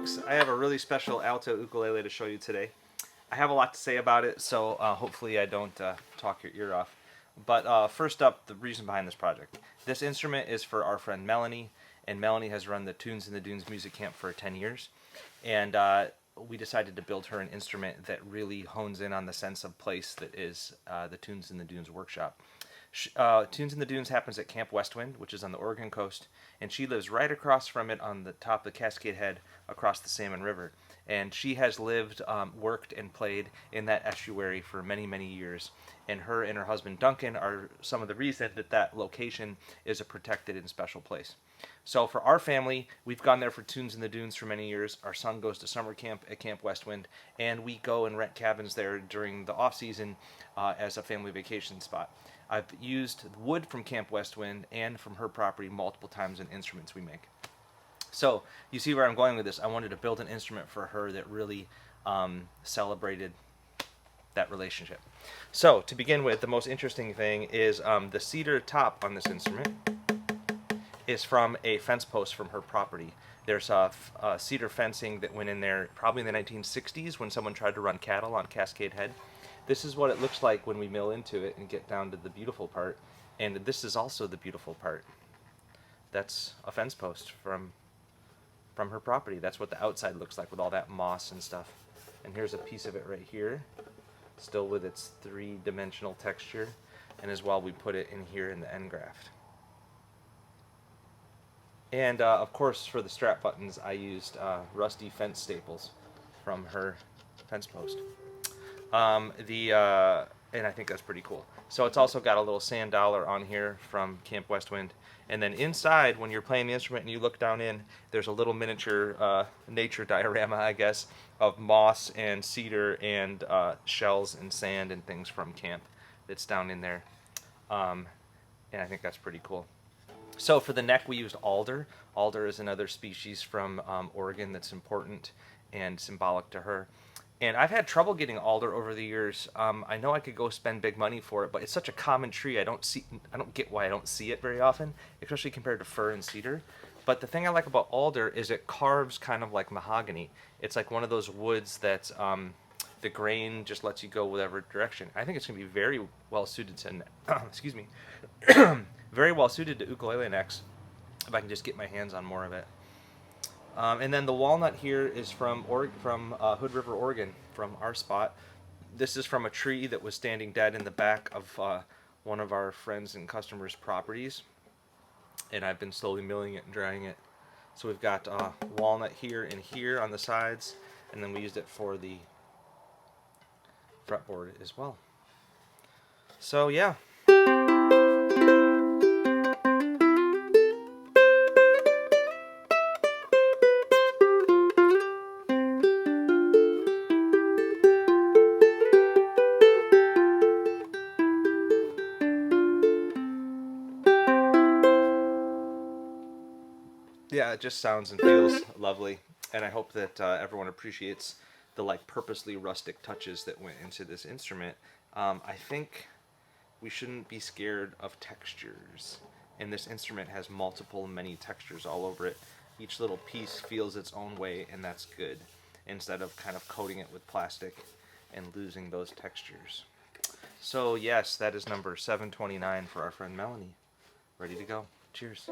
folks, I have a really special alto ukulele to show you today. I have a lot to say about it, so hopefully I don't talk your ear off. But first up, the reason behind this project. This instrument is for our friend Melanie, and Melanie has run the Tunes in the Dunes music camp for 10 years. And we decided to build her an instrument that really hones in on the sense of place that is the Tunes in the Dunes workshop. Tunes in the Dunes happens at Camp Westwind, which is on the Oregon coast, and she lives right across from it on the top of the Cascade Head across the Salmon River. And she has lived, worked, and played in that estuary for many, many years. And her husband Duncan are some of the reason that that location is a protected and special place. So for our family, we've gone there for Tunes in the Dunes for many years. Our son goes to summer camp at Camp Westwind, and we go and rent cabins there during the off-season as a family vacation spot. I've used wood from Camp Westwind and from her property multiple times in instruments we make. So you see where I'm going with this. I wanted to build an instrument for her that really celebrated that relationship. So to begin with, the most interesting thing is the cedar top on this instrument is from a fence post from her property. There's a cedar fencing that went in there probably in the 1960s when someone tried to run cattle on Cascade Head. This is what it looks like when we mill into it and get down to the beautiful part. And this is also the beautiful part. That's a fence post from her property. That's what the outside looks like with all that moss and stuff. And here's a piece of it right here, still with its three-dimensional texture. And as well, we put it in here in the end graft. And of course, for the strap buttons, I used rusty fence staples from her fence post. And I think that's pretty cool. So it's also got a little sand dollar on here from Camp Westwind. And then inside, when you're playing the instrument and you look down in, there's a little miniature nature diorama, I guess, of moss and cedar and shells and sand and things from camp that's down in there. And I think that's pretty cool. So for the neck, we used alder. Alder is another species from Oregon that's important and symbolic to her. And I've had trouble getting alder over the years. I know I could go spend big money for it, but it's such a common tree. I don't get why I don't see it very often, especially compared to fir and cedar. But the thing I like about alder is it carves kind of like mahogany. It's like one of those woods that the grain just lets you go whatever direction. I think it's going to be very well suited to, excuse me, very well suited to ukulele necks if I can just get my hands on more of it. And then the walnut here is from Hood River, Oregon, from our spot. This is from a tree that was standing dead in the back of one of our friends and customers' properties. And I've been slowly milling it and drying it. So we've got walnut here and here on the sides, and then we used it for the fretboard as well. So yeah. Yeah, it just sounds and feels lovely, and I hope that everyone appreciates the purposely rustic touches that went into this instrument. I think we shouldn't be scared of textures, and this instrument has many textures all over it. Each little piece feels its own way, and that's good, instead of kind of coating it with plastic and losing those textures. So yes, that is number 729 for our friend Melanie. Ready to go. Cheers.